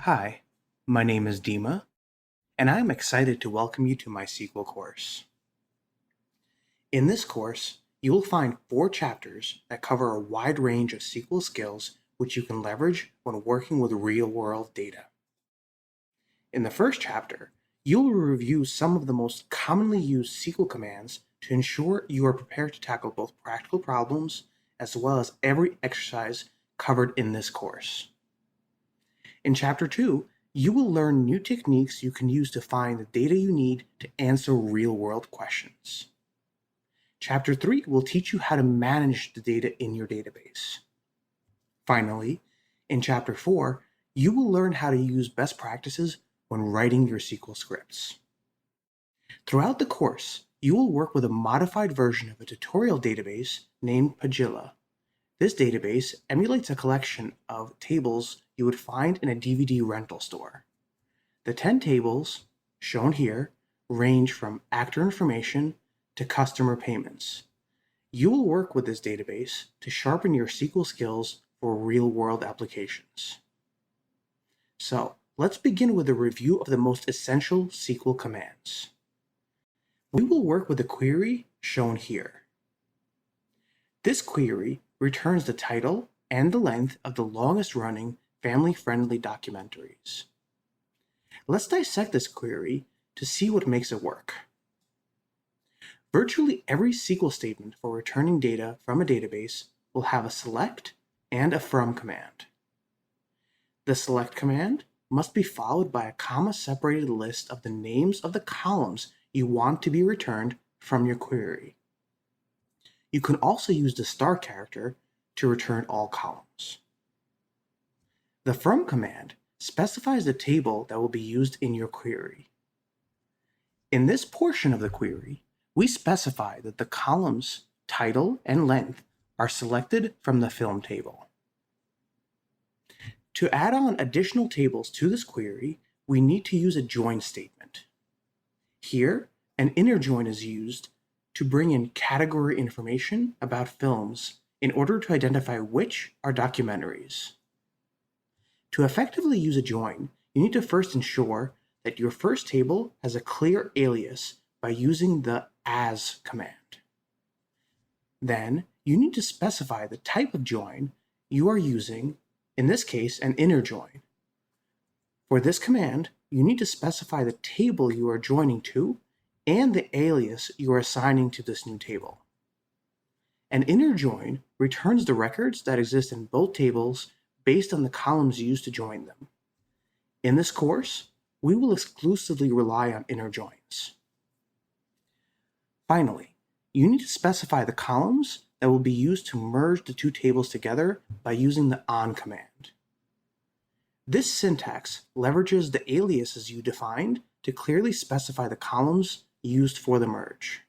Hi, my name is Dima, and I am excited to welcome you to my SQL course. In this course, you will find 4 chapters that cover a wide range of SQL skills which you can leverage when working with real-world data. In the first chapter, you will review some of the most commonly used SQL commands to ensure you are prepared to tackle both practical problems as well as every exercise covered in this course. In Chapter 2, you will learn new techniques you can use to find the data you need to answer real-world questions. Chapter 3 will teach you how to manage the data in your database. Finally, in Chapter 4, you will learn how to use best practices when writing your SQL scripts. Throughout the course, you will work with a modified version of a tutorial database named Pagila. This database emulates a collection of tables you would find in a DVD rental store. The 10 tables, shown here, range from actor information to customer payments. You will work with this database to sharpen your SQL skills for real-world applications. So, let's begin with a review of the most essential SQL commands. We will work with the query shown here. This query returns the title and the length of the longest-running family-friendly documentaries. Let's dissect this query to see what makes it work. Virtually every SQL statement for returning data from a database will have a select and a from command. The select command must be followed by a comma-separated list of the names of the columns you want to be returned from your query. You can also use the star character to return all columns. The from command specifies the table that will be used in your query. In this portion of the query, we specify that the columns title and length are selected from the film table. To add on additional tables to this query, we need to use a join statement. Here, an inner join is used to bring in category information about films in order to identify which are documentaries. To effectively use a join, you need to first ensure that your first table has a clear alias by using the as command. Then, you need to specify the type of join you are using, in this case, an inner join. For this command, you need to specify the table you are joining to and the alias you are assigning to this new table. An inner join returns the records that exist in both tables based on the columns used to join them. In this course, we will exclusively rely on inner joins. Finally, you need to specify the columns that will be used to merge the two tables together by using the on command. This syntax leverages the aliases you defined to clearly specify the columns used for the merge.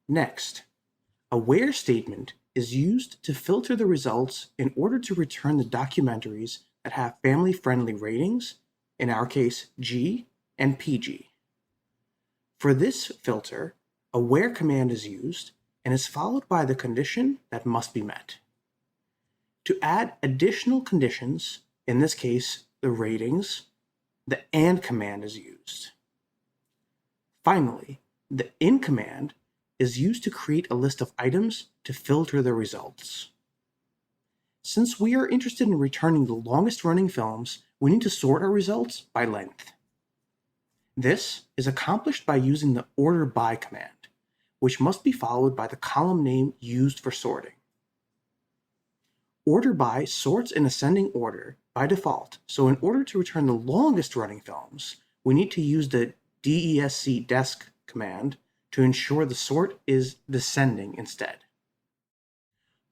Next, a where statement is used to filter the results in order to return the documentaries that have family-friendly ratings, in our case G and PG. For this filter, a where command is used and is followed by the condition that must be met. To add additional conditions, in this case the ratings, the and command is used. Finally, the in command is used to create a list of items to filter the results. Since we are interested in returning the longest running films, we need to sort our results by length. This is accomplished by using the order by command, which must be followed by the column name used for sorting. Order by sorts in ascending order by default, so in order to return the longest running films, we need to use the DESC command to ensure the sort is descending instead.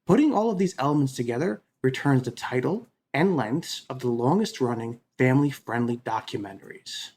Putting all of these elements together returns the title and lengths of the longest running family-friendly documentaries.